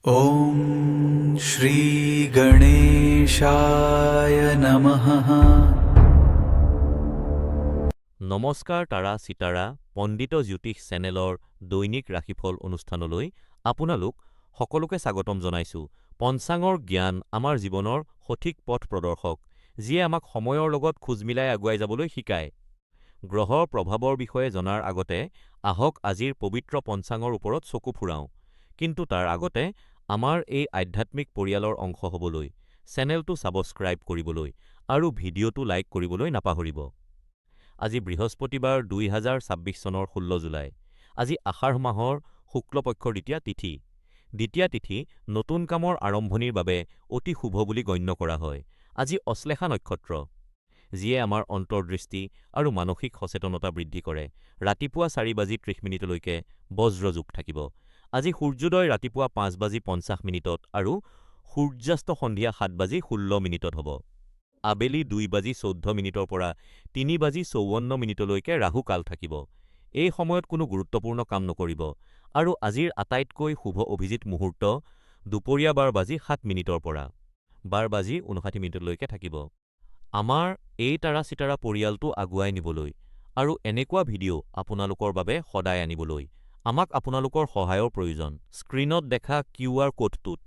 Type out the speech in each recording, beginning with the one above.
ॐ श्रीगणेशाय नमः। নমস্কাৰ তাৰা চিতাৰা পণ্ডিত জ্যোতিষ চেনেলৰ দৈনিক ৰাশিফল অনুষ্ঠানলৈ আপোনালোক সকলোকে স্বাগতম জনাইছো। পঞ্চাঙৰ জ্ঞান আমাৰ জীৱনৰ সঠিক পথ প্ৰদৰ্শক, যিয়ে আমাক সময়ৰ লগত খোজ মিলাই আগুৱাই যাবলৈ শিকায়। গ্ৰহৰ প্ৰভাৱৰ বিষয়ে জনাৰ আগতে আহক আজিৰ পবিত্ৰ পঞ্চাঙৰ ওপৰত চকু ফুৰাওঁ। কিন্তু তাৰ আগতে আমাৰ এই আধ্যাত্মিক পৰিয়ালৰ অংশ হ'বলৈ চেনেলটো ছাবস্ক্ৰাইব কৰিবলৈ আৰু ভিডিঅ'টো লাইক কৰিবলৈ নাপাহৰিব। আজি বৃহস্পতিবাৰ ২০২৬ চনৰ ১৬ জুলাই। আজি আষাঢ় মাহৰ শুক্লপক্ষৰ দ্বিতীয়া তিথি। দ্বিতীয়া তিথি নতুন কামৰ আৰম্ভণিৰ বাবে অতি শুভ বুলি গণ্য কৰা হয়। আজি অশ্লেষা নক্ষত্ৰ, যিয়ে আমাৰ অন্তৰ্দৃষ্টি আৰু মানসিক সচেতনতা বৃদ্ধি কৰে। ৰাতিপুৱা ৪:৩০লৈকে বজ্ৰযোগ থাকিব। আজি সূৰ্যোদয় ৰাতিপুৱা ৫:৫০ আৰু সূৰ্যাস্ত সন্ধিয়া ৭:১৬ হ'ব। আবেলি ২:১৪ পৰা ৩:৫৪লৈকে ৰাহু কাল থাকিব। এই সময়ত কোনো গুৰুত্বপূৰ্ণ কাম নকৰিব আৰু আজিৰ আটাইতকৈ শুভ অভিজিত মুহূৰ্ত দুপৰীয়া ১২:০৭ পৰা ১২:৫৯লৈকে থাকিব। আমাৰ এই তাৰা চিতাৰা পৰিয়ালটো আগুৱাই নিবলৈ আৰু এনেকুৱা ভিডিঅ' আপোনালোকৰ বাবে সদায় আনিবলৈ আমাক আপোনালোকৰ সহায়ৰ প্ৰয়োজন। স্ক্ৰীনত দেখা QR কোডটোত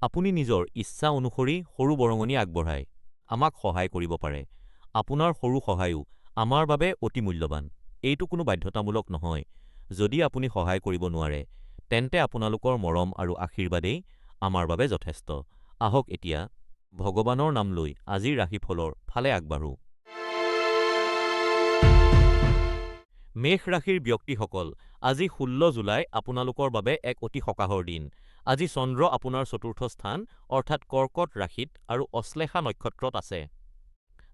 আপুনি নিজৰ ইচ্ছা অনুসৰি সৰু বৰঙণি আগবঢ়াই আমাক সহায় কৰিব পাৰে। আপোনাৰ সৰু সহায়ো আমাৰ বাবে অতি মূল্যৱান। এইটো কোনো বাধ্যতামূলক নহয়। যদি আপুনি সহায় কৰিব নোৱাৰে, তেন্তে আপোনালোকৰ মৰম আৰু আশীৰ্বাদেই আমাৰ বাবে যথেষ্ট। আহক এতিয়া ভগৱানৰ নাম লৈ আজিৰ ৰাশিফলৰ ফালে আগবাঢ়ো। মেষ ৰাশিৰ ব্যক্তিসকল, আজি ১৬ জুলাই আপোনালোকৰ বাবে এক অতি সকাহৰ দিন। আজি চন্দ্ৰ আপোনাৰ চতুৰ্থ স্থান অৰ্থাৎ কৰ্কট ৰাশিত আৰু অশ্লেষা নক্ষত্ৰত আছে,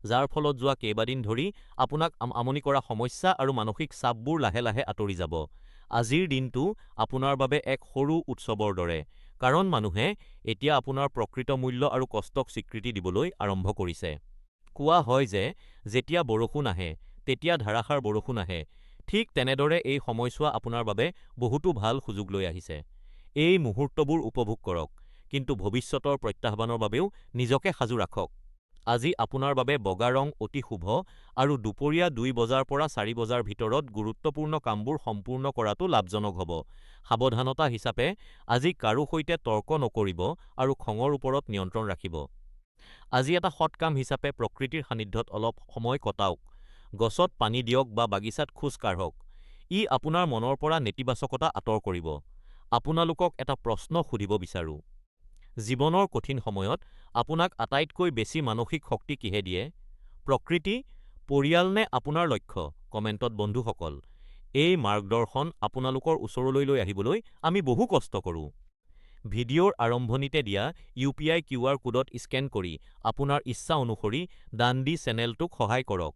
যাৰ ফলত যোৱা কেইবাদিন ধৰি আপোনাক আমনি কৰা সমস্যা আৰু মানসিক চাপবোৰ লাহে লাহে আঁতৰি যাব। আজিৰ দিনটো আপোনাৰ বাবে এক সৰু উৎসৱৰ দৰে, কাৰণ মানুহে এতিয়া আপোনাৰ প্ৰকৃত মূল্য আৰু কষ্টক স্বীকৃতি দিবলৈ আৰম্ভ কৰিছে। কোৱা হয় যে যেতিয়া বৰষুণ আহে তেতিয়া ধাৰাসাৰ বৰষুণ আহে। ঠিক তেনেদৰে এই সময়ছোৱা আপোনাৰ বাবে বহুতো ভাল সুযোগ লৈ আহিছে। এই মুহূৰ্তবোৰ উপভোগ কৰক, কিন্তু ভৱিষ্যতৰ প্ৰত্যাহ্বানৰ বাবেও নিজকে সাজু ৰাখক। আজি আপোনাৰ বাবে বগা ৰং অতি শুভ আৰু দুপৰীয়া ২ পৰা ৪ ভিতৰত গুৰুত্বপূৰ্ণ কামবোৰ সম্পূৰ্ণ কৰাটো লাভজনক হ'ব। সাৱধানতা হিচাপে আজি কাৰো সৈতে তৰ্ক নকৰিব আৰু খঙৰ ওপৰত নিয়ন্ত্ৰণ ৰাখিব। আজি এটা সৎ কাম হিচাপে প্ৰকৃতিৰ সান্নিধ্যত অলপ সময় কটাওক। গছত পানী দিয়ক বা বাগিচাত খোজ কাঢ়ক। ই আপোনাৰ মনৰ পৰা নেতিবাচকতা আঁতৰ কৰিব। আপোনালোকক এটা প্ৰশ্ন সুধিব বিচাৰো। জীৱনৰ কঠিন সময়ত আপোনাক আটাইতকৈ বেছি মানসিক শক্তি কিহে দিয়ে? প্ৰকৃতি, পৰিয়াল নে আপোনাৰ লক্ষ্য? কমেণ্টত বন্ধুসকল, এই মাৰ্গদৰ্শন আপোনালোকৰ ওচৰলৈ লৈ আহিবলৈ আমি বহু কষ্ট কৰোঁ। ভিডিঅ'ৰ আৰম্ভণিতে দিয়া UPI QR কোডত স্কেন কৰি আপোনাৰ ইচ্ছা অনুসৰি দান দি চেনেলটোক সহায় কৰক।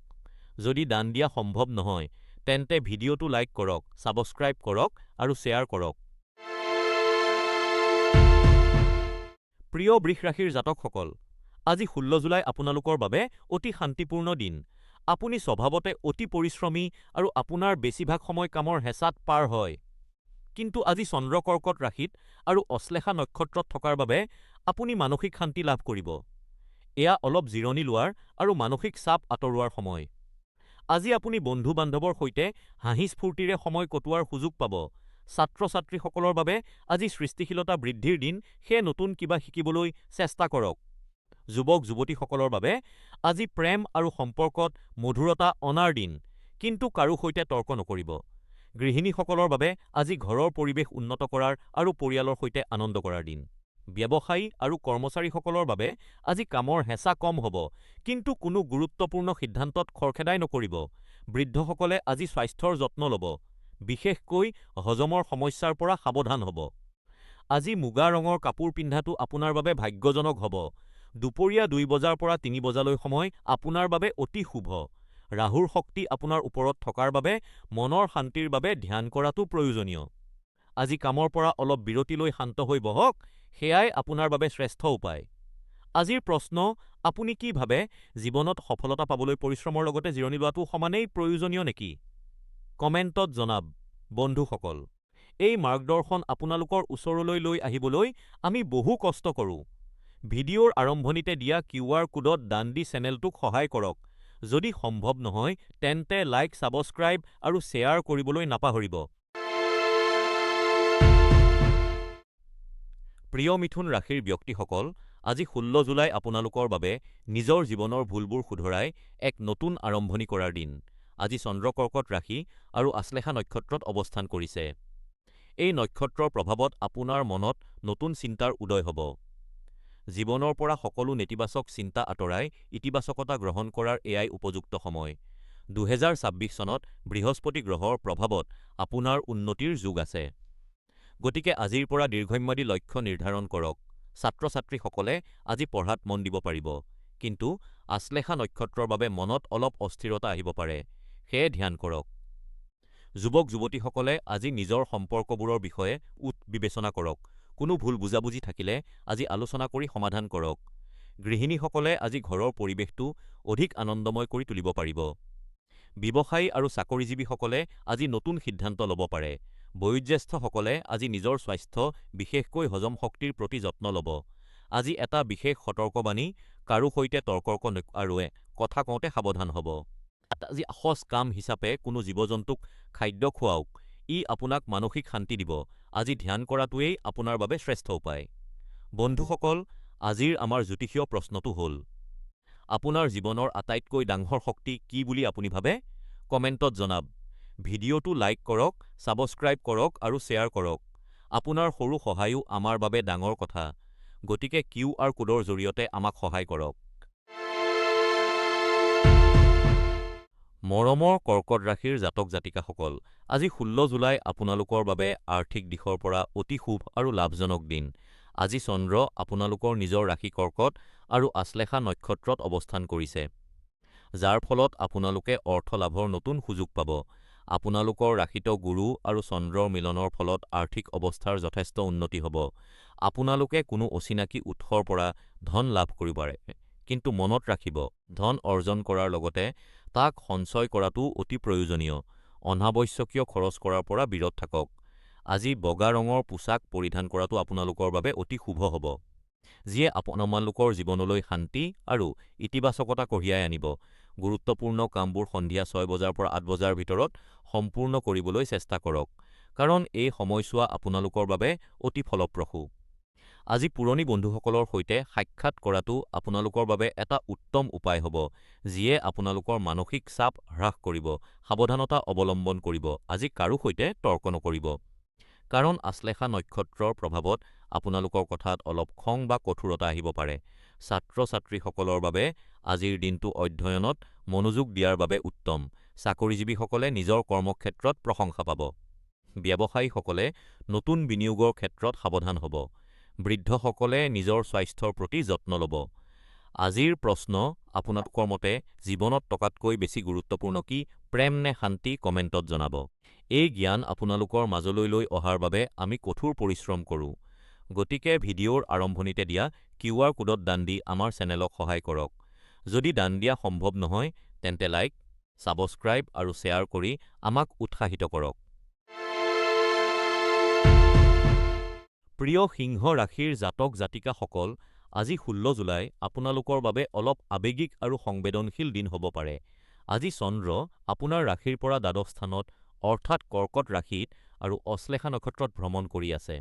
যদি দান দিয়া সম্ভৱ নহয়, তেন্তে ভিডিঅ'টো লাইক কৰক, ছাবস্ক্ৰাইব কৰক আৰু শ্বেয়াৰ কৰক। প্ৰিয় বৃষ ৰাশিৰ জাতকসকল, আজি ১৬ জুলাই আপোনালোকৰ বাবে অতি শান্তিপূৰ্ণ দিন। আপুনি স্বভাৱতে অতি পৰিশ্ৰমী আৰু আপোনাৰ বেছিভাগ সময় কামৰ হেঁচাত পাৰ হয়। কিন্তু আজি চন্দ্ৰ কৰ্কট ৰাশিত আৰু অশ্লেষা নক্ষত্ৰত থকাৰ বাবে আপুনি মানসিক শান্তি লাভ কৰিব। এয়া অলপ জিৰণি লোৱাৰ আৰু মানসিক চাপ আঁতৰোৱাৰ সময়। আজি আপুনি বন্ধু-বান্ধৱৰ সৈতে হাঁহি-স্ফূৰ্তিৰে সময় কটোৱাৰ সুযোগ পাব। ছাত্ৰ-ছাত্ৰীসকলৰ বাবে আজি সৃষ্টিশীলতা বৃদ্ধিৰ দিন, সেয়ে নতুন কিবা শিকিবলৈ চেষ্টা কৰক। যুৱক-যুৱতীসকলৰ বাবে আজি প্ৰেম আৰু সম্পৰ্কত মধুৰতা অনাৰ দিন, কিন্তু কাৰো সৈতে তৰ্ক নকৰিব। গৃহিণীসকলৰ বাবে আজি ঘৰৰ পৰিৱেশ উন্নত কৰাৰ আৰু পৰিয়ালৰ সৈতে আনন্দ কৰাৰ দিন। ব্যৱসায়ী আৰু কৰ্মচাৰীসকলৰ বাবে আজি কামৰ হেঁচা কম হ'ব, কিন্তু কোনো গুৰুত্বপূৰ্ণ সিদ্ধান্তত খৰখেদাই নকৰিব। বৃদ্ধসকলে আজি স্বাস্থ্যৰ যত্ন ল'ব, বিশেষকৈ হজমৰ সমস্যাৰ পৰা সাৱধান হ'ব। আজি মুগা ৰঙৰ কাপোৰ পিন্ধাটো আপোনাৰ বাবে ভাগ্যজনক হ'ব। দুপৰীয়া ২ পৰা ৩ সময় আপোনাৰ বাবে অতি শুভ। ৰাহুৰ শক্তি আপোনাৰ ওপৰত থকাৰ বাবে মনৰ শান্তিৰ বাবে ধ্যান কৰাটো প্ৰয়োজনীয়। আজি কামৰ পৰা অলপ বিৰতি লৈ শান্ত হৈ বহক, সেয়াই আপোনাৰ বাবে শ্ৰেষ্ঠ উপায়। আজিৰ প্ৰশ্ন, আপুনি কি ভাবে, জীৱনত সফলতা পাবলৈ পৰিশ্ৰমৰ লগতে জিৰণি লোৱাটো সমানেই প্ৰয়োজনীয় নেকি? কমেণ্টত জনাব বন্ধুসকল। এই মাৰ্গদৰ্শন আপোনালোকৰ ওচৰলৈ লৈ আহিবলৈ আমি বহু কষ্ট কৰোঁ। ভিডিঅ'ৰ আৰম্ভণিতে দিয়া কিউ.আৰ. কোডত দান দি চেনেলটোক সহায় কৰক। যদি সম্ভৱ নহয় তেন্তে লাইক, ছাবস্ক্ৰাইব আৰু শ্বেয়াৰ কৰিবলৈ নাপাহৰিব। প্ৰিয় মিথুন ৰাশিৰ ব্যক্তিসকল, আজি ১৬ জুলাই আপোনালোকৰ বাবে নিজৰ জীৱনৰ ভুলবোৰ শুধৰাই এক নতুন আৰম্ভণি কৰাৰ দিন। আজি চন্দ্ৰ কৰ্কট ৰাশি আৰু আশ্লেষা নক্ষত্ৰত অৱস্থান কৰিছে। এই নক্ষত্ৰৰ প্ৰভাৱত আপোনাৰ মনত নতুন চিন্তাৰ উদয় হ'ব। জীৱনৰ পৰা সকলো নেতিবাচক চিন্তা আঁতৰাই ইতিবাচকতা গ্ৰহণ কৰাৰ এয়াই উপযুক্ত সময়। ২০২৬ চনত বৃহস্পতি গ্ৰহৰ প্ৰভাৱত আপোনাৰ উন্নতিৰ যোগ আছে। গতিকে আজিৰ পৰা দীৰ্ঘম্যাদী লক্ষ্য নিৰ্ধাৰণ কৰক। ছাত্ৰ-ছাত্ৰীসকলে আজি পঢ়াত মন দিব পাৰিব, কিন্তু আশ্লেষা নক্ষত্ৰৰ বাবে মনত অলপ অস্থিৰতা আহিব পাৰে, সেয়ে ধ্যান কৰক। যুৱক-যুৱতীসকলে আজি নিজৰ সম্পৰ্কবোৰৰ বিষয়ে বিবেচনা কৰক। কোনো ভুল বুজাবুজি থাকিলে আজি আলোচনা কৰি সমাধান কৰক। গৃহিণীসকলে আজি ঘৰৰ পৰিৱেশটো অধিক আনন্দময় কৰি তুলিব পাৰিব। ব্যৱসায়ী আৰু চাকৰিজীৱীসকলে আজি নতুন সিদ্ধান্ত ল'ব পাৰে। বয়োজ্যেষ্ঠসকলে আজি নিজৰ স্বাস্থ্য, বিশেষকৈ হজম শক্তিৰ প্ৰতি যত্ন ল'ব। আজি এটা বিশেষ সতৰ্কবাণী, কাৰো সৈতে তৰ্ক আৰু কথা কওঁতে সাৱধান হ'ব। আজি সজ কাম হিচাপে কোনো জীৱ-জন্তুক খাদ্য খুৱাওক, ই আপোনাক মানসিক শান্তি দিব। আজি ধ্যান কৰাটোৱেই আপোনাৰ বাবে শ্ৰেষ্ঠ উপায়। বন্ধুসকল, আজিৰ আমাৰ জ্যোতিষীয় প্ৰশ্নটো হ'ল: আপোনাৰ জীৱনৰ আটাইতকৈ ডাঙৰ শক্তি কি বুলি আপুনি ভাবে? কমেণ্টত জনাব। ভিডিঅ'টো লাইক কৰক, ছাবস্ক্ৰাইব কৰক আৰু শ্বেয়াৰ কৰক। আপোনাৰ সৰু সহায়ো আমাৰ বাবে ডাঙৰ কথা। গতিকে কিউ.আৰ. কোডৰ জৰিয়তে আমাক সহায় কৰক। মৰমৰ কৰ্কট ৰাশিৰ জাতক-জাতিকাসকল, আজি ১৬ জুলাই আপোনালোকৰ বাবে আৰ্থিক দিশৰ পৰা অতি শুভ আৰু লাভজনক দিন। আজি চন্দ্ৰ আপোনালোকৰ নিজৰ ৰাশি কৰ্কট আৰু আশ্লেষা নক্ষত্ৰত অৱস্থান কৰিছে, যাৰ ফলত আপোনালোকে অৰ্থ লাভৰ নতুন সুযোগ পাব। আপোনালোকৰ ৰাশিত গুৰু আৰু চন্দ্ৰৰ মিলনৰ ফলত আৰ্থিক অৱস্থাৰ যথেষ্ট উন্নতি হ'ব। আপোনালোকে কোনো অচিনাকি উৎসৰ পৰা ধন লাভ কৰিব পাৰে, কিন্তু মনত ৰাখিব, ধন অৰ্জন কৰাৰ লগতে তাক সঞ্চয় কৰাটো অতি প্ৰয়োজনীয়। অনাৱশ্যকীয় খৰচ কৰাৰ পৰা বিৰত থাকক। আজি বগা ৰঙৰ পোছাক পৰিধান কৰাটো আপোনালোকৰ বাবে অতি শুভ হ'ব, যিয়ে আপোনালোকৰ জীৱনলৈ শান্তি আৰু ইতিবাচকতা কঢ়িয়াই আনিব। গুৰুত্বপূৰ্ণ কামবোৰ সন্ধিয়া ৬ বজাৰ পৰা ৮ বজাৰ ভিতৰত সম্পূৰ্ণ কৰিবলৈ চেষ্টা কৰক, কাৰণ এই সময়ছোৱা আপোনালোকৰ বাবে অতি ফলপ্ৰসূ। আজি পুৰণি বন্ধুসকলৰ সৈতে সাক্ষাৎ কৰাটো আপোনালোকৰ বাবে এটা উত্তম উপায় হ'ব, যিয়ে আপোনালোকৰ মানসিক চাপ হ্ৰাস কৰিব। সাৱধানতা অৱলম্বন কৰিব। আজি কাৰো সৈতে তৰ্ক নকৰিব, কাৰণ আশ্লেষা নক্ষত্ৰৰ প্ৰভাৱত আপোনালোকৰ কথাত অলপ খং বা কঠোৰতা আহিব পাৰে। ছাত্ৰ-ছাত্ৰীসকলৰ বাবে আজিৰ দিনটো অধ্যয়নত মনোযোগ দিয়াৰ বাবে উত্তম। চাকৰিজীৱীসকলে নিজৰ কৰ্মক্ষেত্ৰত প্ৰশংসা পাব। ব্যৱসায়ীসকলে নতুন বিনিয়োগৰ ক্ষেত্ৰত সাৱধান হ'ব। বৃদ্ধসকলে নিজৰ স্বাস্থ্যৰ প্ৰতি যত্ন ল'ব। আজিৰ প্ৰশ্ন: আপোনালোকৰ মতে জীৱনত টকাতকৈ বেছি গুৰুত্বপূৰ্ণ কি? প্ৰেম নে শান্তি? কমেণ্টত জনাব। এই জ্ঞান আপোনালোকৰ মাজলৈ লৈ অহাৰ বাবে আমি কঠোৰ পৰিশ্ৰম কৰোঁ। গতিকে ভিডিঅ'ৰ আৰম্ভণিতে দিয়া কিউ.আৰ. কোডত দান দি আমাৰ চেনেলক সহায় কৰক। যদি দান দিয়া সম্ভৱ নহয়, তেন্তে লাইক, ছাবস্ক্ৰাইব আৰু শ্বেয়াৰ কৰি আমাক উৎসাহিত কৰক। প্ৰিয় সিংহ ৰাশিৰ জাতক-জাতিকাসকল, আজি ১৬ জুলাই আপোনালোকৰ বাবে অলপ আৱেগিক আৰু সংবেদনশীল দিন হ'ব পাৰে। আজি চন্দ্ৰ আপোনাৰ ৰাশিৰ পৰা দ্বাদশ স্থানত অৰ্থাৎ কৰ্কট ৰাশিত আৰু অশ্লেষা নক্ষত্ৰত ভ্ৰমণ কৰি আছে।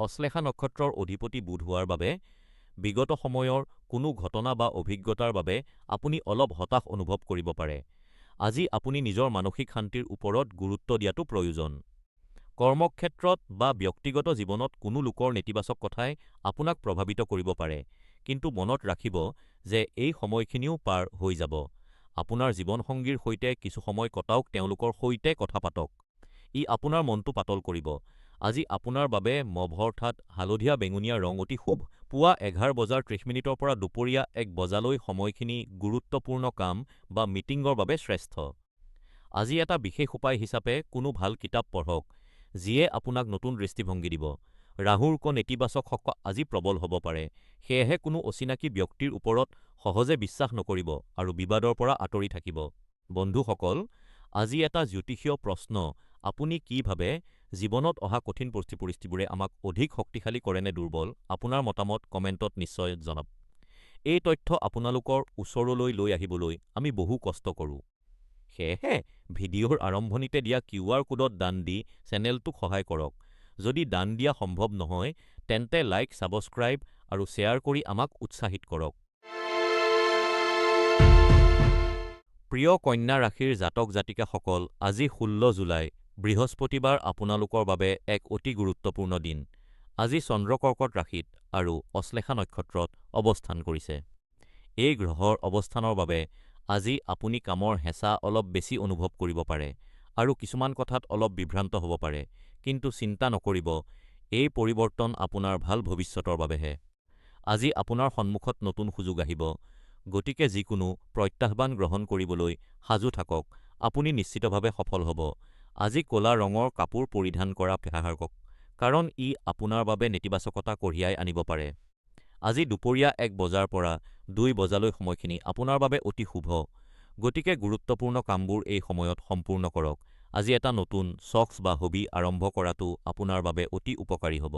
অশ্লেষা নক্ষত্ৰৰ অধিপতি বুধ হোৱাৰ বাবে বিগত সময়ৰ কোনো ঘটনা বা অভিজ্ঞতাৰ বাবে আপুনি অলপ হতাশ অনুভৱ কৰিব পাৰে। আজি আপুনি নিজৰ মানসিক শান্তিৰ ওপৰত গুৰুত্ব দিয়াটো প্ৰয়োজন। কৰ্মক্ষেত্ৰত বা ব্যক্তিগত জীৱনত কোনো লোকৰ নেতিবাচক কথাই আপোনাক প্ৰভাৱিত কৰিব পাৰে, কিন্তু মনত ৰাখিব যে এই সময়খিনিও পাৰ হৈ যাব। আপোনাৰ জীৱনসংগীৰ সৈতে কিছু সময় কটাওক, তেওঁলোকৰ সৈতে কথা পাতক। ই আপোনাৰ মনটো পাতল কৰিব। আজি আপোনাৰ বাবে মভ অৰ্থাৎ হালধীয়া-বেঙুনীয়া ৰং অতি শুভ। পুৱা 11:30 পৰা দুপৰীয়া 1 বজালৈ সময়খিনি গুৰুত্বপূৰ্ণ কাম বা মিটিঙৰ বাবে শ্ৰেষ্ঠ। আজি এটা বিশেষ উপায় হিচাপে কোনো ভাল কিতাপ পঢ়ক, যিয়ে আপোনাক নতুন দৃষ্টিভংগী দিব। ৰাহুৰ নেতিবাচক শক্তি আজি প্ৰবল হ'ব পাৰে, সেয়েহে কোনো অচিনাকি ব্যক্তিৰ ওপৰত সহজে বিশ্বাস নকৰিব আৰু বিবাদৰ পৰা আঁতৰি থাকিব। বন্ধুসকল, আজি এটা জ্যোতিষীয় প্ৰশ্ন আপুনি কি ভাবে জীৱনত অহা কঠিন পৰিস্থিতিবোৰে আমাক অধিক শক্তিশালী কৰে নে দুৰ্বল? আপোনাৰ মতামত কমেণ্টত নিশ্চয় জনাব। এই তথ্য আপোনালোকৰ ওচৰলৈ লৈ আহিবলৈ আমি বহু কষ্ট কৰোঁ। সেয়েহে ভিডিঅ'ৰ আৰম্ভণিতে দিয়া কিউ.আৰ. কোডত দান দি চেনেলটোক সহায় কৰক। যদি দান দিয়া সম্ভৱ নহয়, তেন্তে লাইক, ছাবস্ক্ৰাইব আৰু শ্বেয়াৰ কৰি আমাক উৎসাহিত কৰক। প্ৰিয় কন্যা ৰাশিৰ জাতক জাতিকাসকল, আজি ১৬ জুলাই, বৃহস্পতিবাৰ আপোনালোকৰ বাবে এক অতি গুৰুত্বপূৰ্ণ দিন। আজি চন্দ্ৰ কৰ্কট ৰাশিত আৰু অশ্লেষা নক্ষত্ৰত অৱস্থান কৰিছে। এই গ্ৰহৰ অৱস্থানৰ বাবে আজি আপুনি কামৰ হেঁচা অলপ বেছি অনুভৱ কৰিব পাৰে আৰু কিছুমান কথাত অলপ বিভ্ৰান্ত হ'ব পাৰে, কিন্তু চিন্তা নকৰিব, এই পৰিৱৰ্তন আপোনাৰ ভাল ভৱিষ্যতৰ বাবেহে। আজি আপোনাৰ সন্মুখত নতুন সুযোগ আহিব, গতিকে যিকোনো প্ৰত্যাহ্বান গ্ৰহণ কৰিবলৈ সাজু থাকক, আপুনি নিশ্চিতভাৱে সফল হ'ব। আজি ক'লা ৰঙৰ কাপোৰ পৰিধান কৰা ৰাখক, কাৰণ ই আপোনাৰ বাবে নেতিবাচকতা কঢ়িয়াই আনিব পাৰে। আজি দুপৰীয়া ১ বজাৰ পৰা ২ বজালৈ সময়খিনি আপোনাৰ বাবে অতি শুভ, গতিকে গুৰুত্বপূৰ্ণ কামবোৰ এই সময়ত সম্পূৰ্ণ কৰক। আজি এটা নতুন চখ বা হবি আৰম্ভ কৰাটো আপোনাৰ বাবে অতি উপকাৰী হ'ব।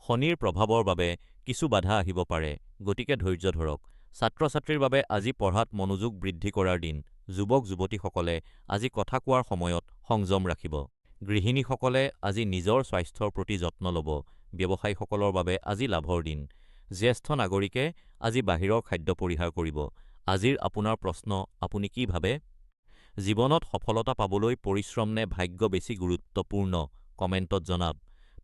শনিৰ প্ৰভাৱৰ বাবে কিছু বাধা আহিব পাৰে, গতিকে ধৈৰ্য ধৰক। ছাত্ৰ-ছাত্ৰীৰ বাবে আজি পঢ়াত মনোযোগ বৃদ্ধি কৰাৰ দিন। যুৱক-যুৱতীসকলে আজি কথা কোৱাৰ সময়ত সংযম ৰাখিব। গৃহিণীসকলে আজি নিজৰ স্বাস্থ্যৰ প্ৰতি যত্ন ল'ব। ব্যৱসায়ীসকলৰ বাবে আজি লাভৰ দিন। জ্যেষ্ঠ নাগৰিকে আজি বাহিৰৰ খাদ্য পৰিহাৰ কৰিব। আজিৰ আপোনাৰ প্ৰশ্ন, আপুনি কি ভাবে? জীৱনত সফলতা পাবলৈ পৰিশ্ৰম নে ভাগ্য বেছি গুৰুত্বপূৰ্ণ? কমেণ্টত জনাব।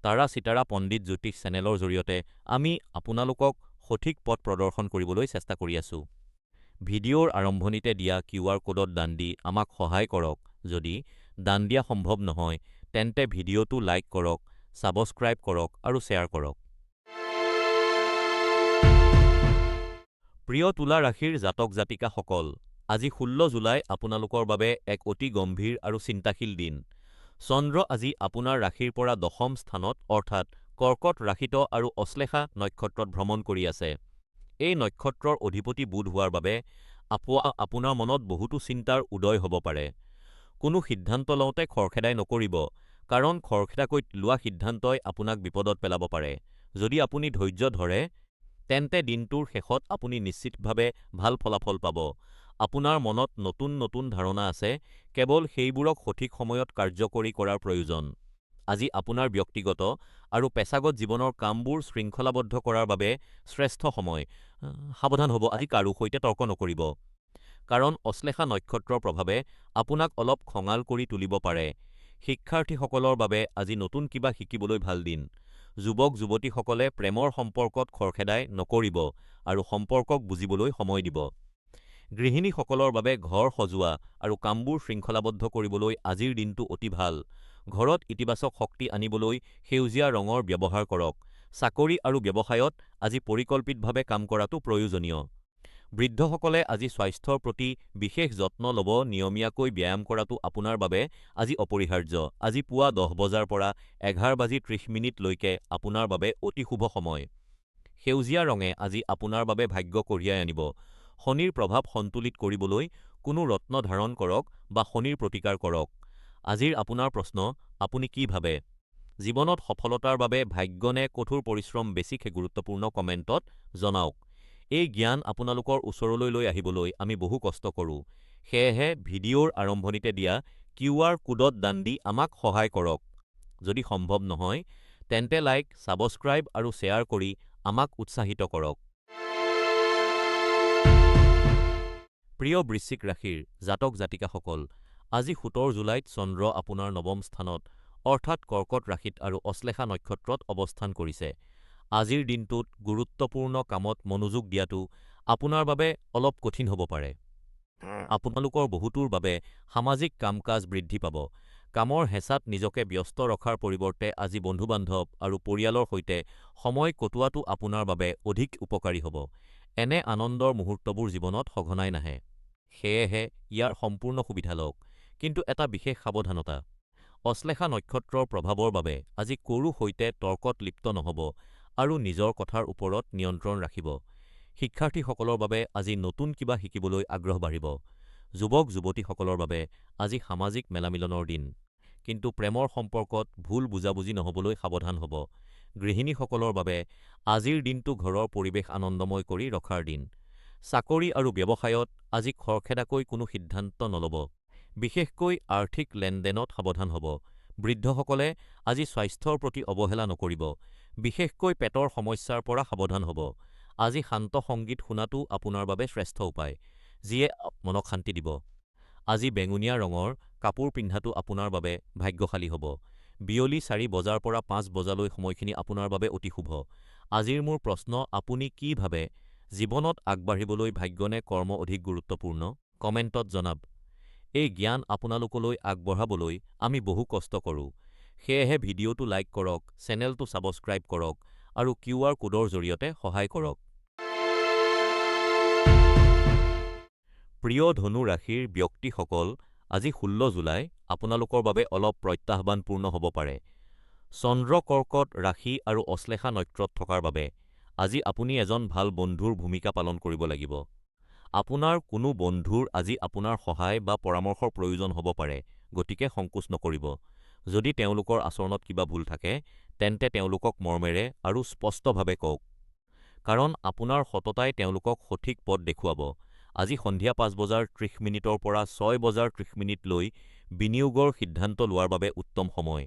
তাৰা চিতাৰা পণ্ডিত জ্যোতিষ চেনেলৰ জৰিয়তে আমি আপোনালোকক সঠিক পথ প্ৰদৰ্শন কৰিবলৈ চেষ্টা কৰি আছোঁ। ভিডিঅ'ৰ আৰম্ভণিতে দিয়া কিউ.আৰ. কোডত দান দি আমাক সহায় কৰক। যদি দান দিয়া সম্ভৱ নহয়, তেন্তে ভিডিঅ'টো লাইক কৰক, ছাবস্ক্ৰাইব কৰক আৰু শ্বেয়াৰ কৰক। প্ৰিয় তুলা ৰাশিৰ জাতক জাতিকাসকল, আজি ১৬ জুলাই আপোনালোকৰ বাবে এক অতি গম্ভীৰ আৰু চিন্তাশীল দিন। চন্দ্ৰ আজি আপোনাৰ ৰাশিৰ পৰা ১০ম স্থানত অৰ্থাৎ কৰ্কট ৰাশিত আৰু অশ্লেষা নক্ষত্ৰত ভ্ৰমণ কৰি আছে। এই নক্ষত্ৰৰ অধিপতি বুধ হোৱাৰ বাবে আপোনাৰ মনত বহুতো চিন্তাৰ উদয় হ'ব পাৰে। কোনো সিদ্ধান্ত লওঁতে খৰখেদাই নকৰিব, কাৰণ খৰখেদাকৈ লোৱা সিদ্ধান্তই আপোনাক বিপদত পেলাব পাৰে। যদি আপুনি ধৈৰ্য ধৰে, তেন্তে দিনটোৰ শেষত আপুনি নিশ্চিতভাৱে ভাল ফলাফল পাব। আপোনাৰ মনত নতুন নতুন ধাৰণা আছে, কেৱল সেইবোৰক সঠিক সময়ত কাৰ্যকৰী কৰাৰ প্ৰয়োজন। আজি আপোনাৰ ব্যক্তিগত আৰু পেছাগত জীৱনৰ কামবোৰ শৃংখলাবদ্ধ কৰাৰ বাবে শ্ৰেষ্ঠ সময়। সাৱধান হ'ব, আজি কাৰো সৈতে তৰ্ক নকৰিব, কাৰণ অশ্লেষা নক্ষত্ৰৰ প্ৰভাৱে আপোনাক অলপ খঙাল কৰি তুলিব পাৰে। শিক্ষাৰ্থীসকলৰ বাবে আজি নতুন কিবা শিকিবলৈ ভাল দিন। যুৱক-যুৱতীসকলে প্ৰেমৰ সম্পৰ্কত খৰখেদাই নকৰিব আৰু সম্পৰ্কক বুজিবলৈ সময় দিব। গৃহিণীসকলৰ বাবে ঘৰ সজোৱা আৰু কামবোৰ শৃংখলাবদ্ধ কৰিবলৈ আজিৰ দিনটো অতি ভাল। ঘৰত ইতিবাচক শক্তি আনিবলৈ সেউজীয়া ৰঙৰ ব্যৱহাৰ কৰক। চাকৰি আৰু ব্যৱসায়ত আজি পৰিকল্পিতভাৱে কাম কৰাটো প্ৰয়োজনীয়। বৃদ্ধসকলে আজি স্বাস্থ্যৰ প্ৰতি বিশেষ যত্ন ল'ব। নিয়মীয়াকৈ ব্যায়াম কৰাটো আপোনাৰ বাবে আজি অপৰিহাৰ্য। আজি পুৱা ১০ বজাৰ পৰা ১১:৩০ লৈকে আপোনাৰ বাবে অতি শুভ সময়। সেউজীয়া ৰঙে আজি আপোনাৰ বাবে ভাগ্য কঢ়িয়াই আনিব। শনিৰ প্ৰভাৱ সন্তুলিত কৰিবলৈ কোনো ৰত্ন ধাৰণ কৰক বা শনিৰ প্ৰতিকাৰ কৰক। আজিৰ আপোনাৰ প্ৰশ্ন, আপুনি কি ভাবে? জীৱনত সফলতাৰ বাবে ভাগ্য নে কঠোৰ পৰিশ্ৰম বেছি গুৰুত্বপূৰ্ণ? কমেণ্টত জনাওক। এই জ্ঞান আপোনালোকৰ ওচৰলৈ লৈ আহিবলৈ আমি বহু কষ্ট কৰোঁ। সেয়েহে ভিডিঅ'ৰ আৰম্ভণিতে দিয়া কিউ.আৰ. কোডত দান দি আমাক সহায় কৰক। যদি সম্ভৱ নহয়, তেন্তে লাইক, ছাবস্ক্ৰাইব আৰু শ্বেয়াৰ কৰি আমাক উৎসাহিত কৰক। প্ৰিয় বৃশ্চিক ৰাশিৰ জাতক জাতিকাসকল, আজি ১৭ জুলাইত চন্দ্ৰ আপোনাৰ ৯ম স্থানত অৰ্থাৎ কৰ্কট ৰাশিত আৰু অশ্লেষা নক্ষত্ৰত অৱস্থান কৰিছে। আজিৰ দিনটোত গুৰুত্বপূৰ্ণ কামত মনোযোগ দিয়াটো আপোনাৰ বাবে অলপ কঠিন হ'ব পাৰে। আপোনালোকৰ বহুতোৰ বাবে সামাজিক কাম-কাজ বৃদ্ধি পাব। কামৰ হেঁচাত নিজকে ব্যস্ত ৰখাৰ পৰিৱৰ্তে আজি বন্ধু-বান্ধৱ আৰু পৰিয়ালৰ সৈতে সময় কটোৱাটো আপোনাৰ বাবে অধিক উপকাৰী হ'ব। এনে আনন্দৰ মুহূৰ্তবোৰ জীৱনত সঘনাই নাহে। সেয়েহে ইয়াৰ সম্পূৰ্ণ সুবিধা লওক। কিন্তু এটা বিশেষ সাৱধানতা, অশ্লেষা নক্ষত্ৰৰ প্ৰভাৱৰ বাবে আজি কাৰো সৈতে তৰ্কত লিপ্ত নহ'ব আৰু নিজৰ কথাৰ ওপৰত নিয়ন্ত্ৰণ ৰাখিব। শিক্ষাৰ্থীসকলৰ বাবে আজি নতুন কিবা শিকিবলৈ আগ্ৰহ বাঢ়িব। যুৱক-যুৱতীসকলৰ বাবে আজি সামাজিক মেলামিলনৰ দিন। কিন্তু প্ৰেমৰ সম্পৰ্কত ভুল বুজাবুজি নহ'বলৈ সাৱধান হ'ব। গৃহিণীসকলৰ বাবে আজিৰ দিনটো ঘৰৰ পৰিৱেশ আনন্দময় কৰি ৰখাৰ দিন। চাকৰি আৰু ব্যৱসায়ত আজি খৰখেদাকৈ কোনো সিদ্ধান্ত নল'ব। বিশেষকৈ আৰ্থিক লেনদেনত সাৱধান হ'ব। বৃদ্ধসকলে আজি স্বাস্থ্যৰ প্ৰতি অৱহেলা নকৰিব। বিশেষকৈ পেটৰ সমস্যাৰ পৰা সাৱধান হ'ব। আজি শান্ত সংগীত শুনাটো আপোনাৰ বাবে শ্ৰেষ্ঠ উপায়, যিয়ে মনক শান্তি দিব। আজি বেঙুনীয়া ৰঙৰ কাপোৰ পিন্ধাটো আপোনাৰ বাবে ভাগ্যশালী হ'ব। বিয়লি ৪ বজাৰ পৰা ৫ বজালৈ সময়খিনি আপোনাৰ বাবে অতি শুভ। আজিৰ মোৰ প্ৰশ্ন, আপুনি কি ভাবে, জীৱনত আগবাঢ়িবলৈ ভাগ্য নে কৰ্ম অধিক গুৰুত্বপূৰ্ণ? কমেণ্টত জনাব। এই জ্ঞান আপোনালোকলৈ আগবঢ়াবলৈ আমি বহু কষ্ট কৰোঁ। সেয়েহে ভিডিঅ'টো লাইক কৰক, চেনেলটো ছাবস্ক্ৰাইব কৰক আৰু QR কোডৰ জৰিয়তে সহায় কৰক। প্ৰিয় ধনু ৰাশিৰ ব্যক্তিসকল, আজি 16 জুলাই আপোনালোকৰ বাবে অলপ প্ৰত্যাহ্বানপূৰ্ণ হ'ব পাৰে। চন্দ্ৰ কৰ্কট ৰাশি আৰু অশ্লেষা নক্ষত্ৰত থকাৰ বাবে আজি আপুনি এজন ভাল বন্ধুৰ ভূমিকা পালন কৰিব লাগিব। আপোনাৰ কোনো বন্ধুৰ আজি আপোনাৰ সহায় বা পৰামৰ্শৰ প্ৰয়োজন হ'ব পাৰে, গতিকে সংকোচ নকৰিব। যদি তেওঁলোকৰ আচৰণত কিবা ভুল থাকে, তেন্তে তেওঁলোকক মৰমেৰে আৰু স্পষ্টভাৱে কওক, কাৰণ আপোনাৰ সততাই তেওঁলোকক সঠিক পথ দেখুৱাব। আজি সন্ধিয়া ৫:৩০ পৰা ৬:৩০ লৈ বিনিয়োগৰ সিদ্ধান্ত লোৱাৰ বাবে উত্তম সময়।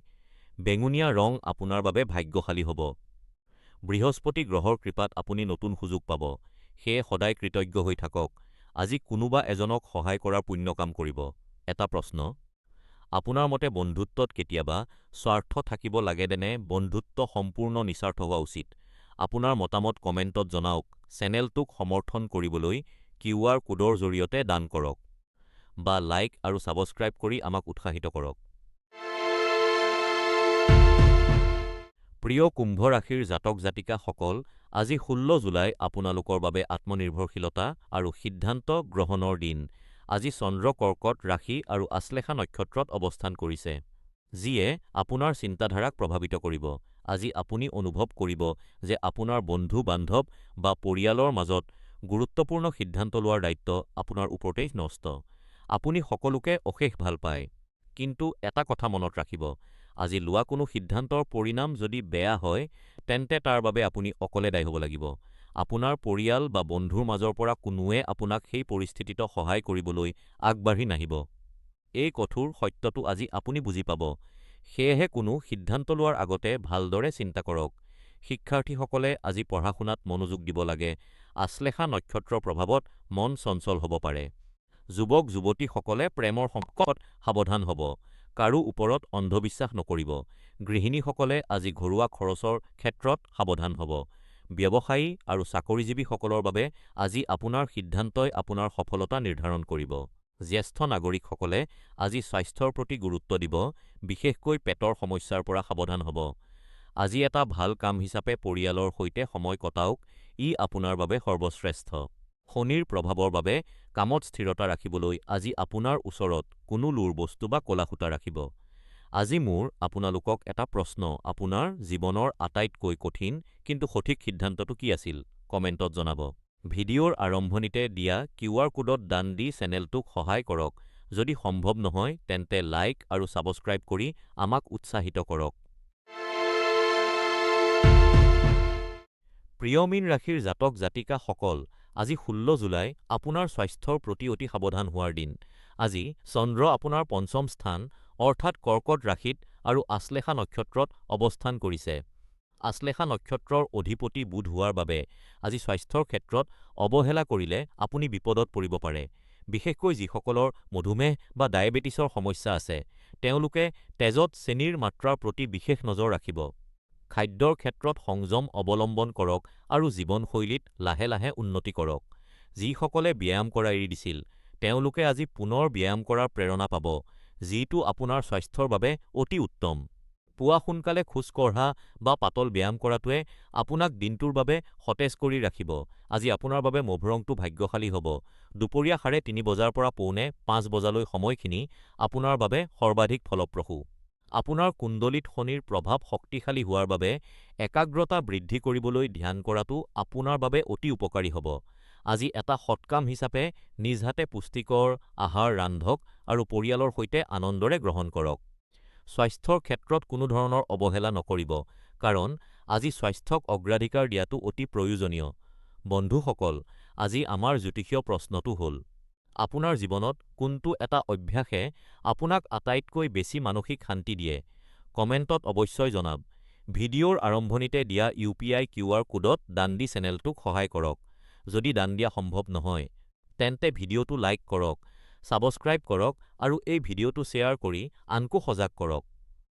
বেঙুনীয়া ৰং আপোনাৰ বাবে ভাগ্যশালী হ'ব। বৃহস্পতি গ্ৰহৰ কৃপাত আপুনি নতুন সুযোগ পাব, সেয়ে সদায় কৃতজ্ঞ হৈ থাকক। আজি কোনোবা এজনক সহায় কৰাৰ পুণ্য কাম কৰিব। এটা প্ৰশ্ন, আপোনাৰ মতে বন্ধুত্বত কেতিয়াবা স্বাৰ্থ থাকিব লাগেনে বন্ধুত্ব সম্পূৰ্ণ নিস্বাৰ্থ হোৱা উচিত? আপোনাৰ মতামত কমেণ্টত জনাওক। চেনেলটোক সমৰ্থন কৰিবলৈ QR কোডৰ জৰিয়তে দান কৰক বা লাইক আৰু ছাবস্ক্ৰাইব কৰি আমাক উৎসাহিত কৰক। প্ৰিয় কুম্ভ ৰাশিৰ জাতক জাতিকাসকল, আজি 16 জুলাই আপোনালোকৰ বাবে আত্মনিৰ্ভৰশীলতা আৰু সিদ্ধান্ত গ্ৰহণৰ দিন। আজি চন্দ্ৰ কৰ্কট ৰাশি আৰু আশ্লেষা নক্ষত্ৰত অৱস্থান কৰিছে, যিয়ে আপোনাৰ চিন্তাধাৰাক প্ৰভাৱিত কৰিব। আজি আপুনি অনুভৱ কৰিব যে আপোনাৰ বন্ধু-বান্ধৱ বা পৰিয়ালৰ মাজত গুৰুত্বপূৰ্ণ সিদ্ধান্ত লোৱাৰ দায়িত্ব আপোনাৰ ওপৰতেই ন্যস্ত। আপুনি সকলোকে অশেষ ভাল পায়, কিন্তু এটা কথা মনত ৰাখিব, আজি লোৱা কোনো সিদ্ধান্তৰ পৰিণাম যদি বেয়া হয়, তেন্তে তাৰ বাবে আপুনি অকলে দায়ী হ'ব লাগিব। আপোনাৰ পৰিয়াল বা বন্ধুৰ মাজৰ পৰা কোনোৱে আপোনাক সেই পৰিস্থিতিত সহায় কৰিবলৈ আগবাঢ়ি নাহিব। এই কঠোৰ সত্যটো আজি আপুনি বুজি পাব। সেয়েহে কোনো সিদ্ধান্ত লোৱাৰ আগতে ভালদৰে চিন্তা কৰক। শিক্ষাৰ্থীসকলে আজি পঢ়া-শুনাত মনোযোগ দিব লাগে। আশ্লেষা নক্ষত্ৰৰ প্ৰভাৱত মন চঞ্চল হ'ব পাৰে। যুৱক-যুৱতীসকলে প্ৰেমৰ সম্পৰ্কত সাৱধান হ'ব। কাৰো ওপৰত অন্ধবিশ্বাস নকৰিব। গৃহিণীসকলে আজি ঘৰুৱা খৰচৰ ক্ষেত্ৰত সাৱধান হ'ব। ব্যৱসায়ী আৰু চাকৰিজীৱীসকলৰ বাবে আজি আপোনাৰ সিদ্ধান্তই আপোনাৰ সফলতা নিৰ্ধাৰণ কৰিব। জ্যেষ্ঠ নাগৰিকসকলে আজি স্বাস্থ্যৰ প্ৰতি গুৰুত্ব দিব, বিশেষকৈ পেটৰ সমস্যাৰ পৰা সাৱধান হ'ব। আজি এটা ভাল কাম হিচাপে পৰিয়ালৰ সৈতে সময় কটাওক, ই আপোনাৰ বাবে সৰ্বশ্ৰেষ্ঠ। শনিৰ প্ৰভাৱৰ বাবে কামত স্থিৰতা ৰাখিবলৈ আজি আপোনাৰ ওচৰত কোনো লুৰ বস্তু বা ক'লা সূতা ৰাখিব। আজি মোৰ আপোনালোকক এটা প্ৰশ্ন, আপোনাৰ জীৱনৰ আটাইতকৈ কঠিন কিন্তু সঠিক সিদ্ধান্তটো কি আছিল? কমেণ্টত জনাব। ভিডিঅ'ৰ আৰম্ভণিতে দিয়া QR কোডত দান দি চেনেলটোক সহায় কৰক। যদি সম্ভৱ নহয়, তেন্তে লাইক আৰু ছাবস্ক্ৰাইব কৰি আমাক উৎসাহিত কৰক। প্ৰিয় মীন ৰাশিৰ জাতক জাতিকাসকল, আজি 16 জুলাই আপোনাৰ স্বাস্থ্যৰ প্ৰতি অতি সাৱধান হোৱাৰ দিন। আজি চন্দ্ৰ আপোনাৰ পঞ্চম স্থান অৰ্থাৎ কৰ্কট ৰাশিত আৰু আশ্লেষা নক্ষত্ৰত অৱস্থান কৰিছে। আশ্লেষা নক্ষত্ৰৰ অধিপতি বুধ হোৱাৰ বাবে আজি স্বাস্থ্যৰ ক্ষেত্ৰত অৱহেলা কৰিলে আপুনি বিপদত পৰিব পাৰে। বিশেষকৈ যিসকলৰ মধুমেহ বা ডায়েবেটিছৰ সমস্যা আছে, তেওঁলোকে তেজত চেনিৰ মাত্ৰাৰ প্ৰতি বিশেষ নজৰ ৰাখিব। খাদ্যৰ ক্ষেত্ৰত সংযম অৱলম্বন কৰক আৰু জীৱনশৈলীত লাহে লাহে উন্নতি কৰক। যিসকলে ব্যায়াম কৰা এৰি দিছিল, তেওঁলোকে আজি পুনৰ ব্যায়াম কৰাৰ প্ৰেৰণা পাব, যিটো আপোনাৰ স্বাস্থ্যৰ বাবে অতি উত্তম। পুৱা সোনকালে খোজ কঢ়া বা পাতল ব্যায়াম কৰাটোৱে আপোনাক দিনটোৰ বাবে সতেজ কৰি ৰাখিব। আজি আপোনাৰ বাবে মভ ৰংটো ভাগ্যশালী হ'ব। দুপৰীয়া 3:30 বজাৰ পৰা পৌনে 5 বজালৈ সময়খিনি আপোনাৰ বাবে সৰ্বাধিক ফলপ্ৰসূ। আপোনাৰ কুণ্ডলীত শনিৰ প্ৰভাৱ শক্তিশালী হোৱাৰ বাবে একাগ্ৰতা বৃদ্ধি কৰিবলৈ ধ্যান কৰাটো আপোনাৰ বাবে অতি উপকাৰী হ'ব। আজি এটা সৎকাম হিচাপে নিজ হাতে পুষ্টিকৰ আহাৰ ৰান্ধক আৰু পৰিয়ালৰ সৈতে আনন্দৰে গ্ৰহণ কৰক। স্বাস্থ্যৰ ক্ষেত্ৰত কোনো ধৰণৰ অৱহেলা নকৰিব, কাৰণ আজি স্বাস্থ্যক অগ্ৰাধিকাৰ দিয়াটো অতি প্ৰয়োজনীয়। বন্ধুসকল, আজি আমাৰ জ্যোতিষীয় প্ৰশ্নটো হ'ল, আপোনাৰ জীৱনত কোনটো এটা অভ্যাসে আপোনাক আটাইতকৈ বেছি মানসিক শান্তি দিয়ে? কমেণ্টত অৱশ্যই জনাব। ভিডিঅ'ৰ আৰম্ভণিতে দিয়া ইউ.পি.আই. কিউআৰ কোডত দান দি চেনেলটোক সহায় কৰক। যদি দান দিয়া সম্ভৱ নহয়, তেন্তে ভিডিঅ'টো লাইক কৰক, ছাবস্ক্ৰাইব কৰক আৰু এই ভিডিঅ'টো শ্বেয়াৰ কৰি আনকো সজাগ কৰক।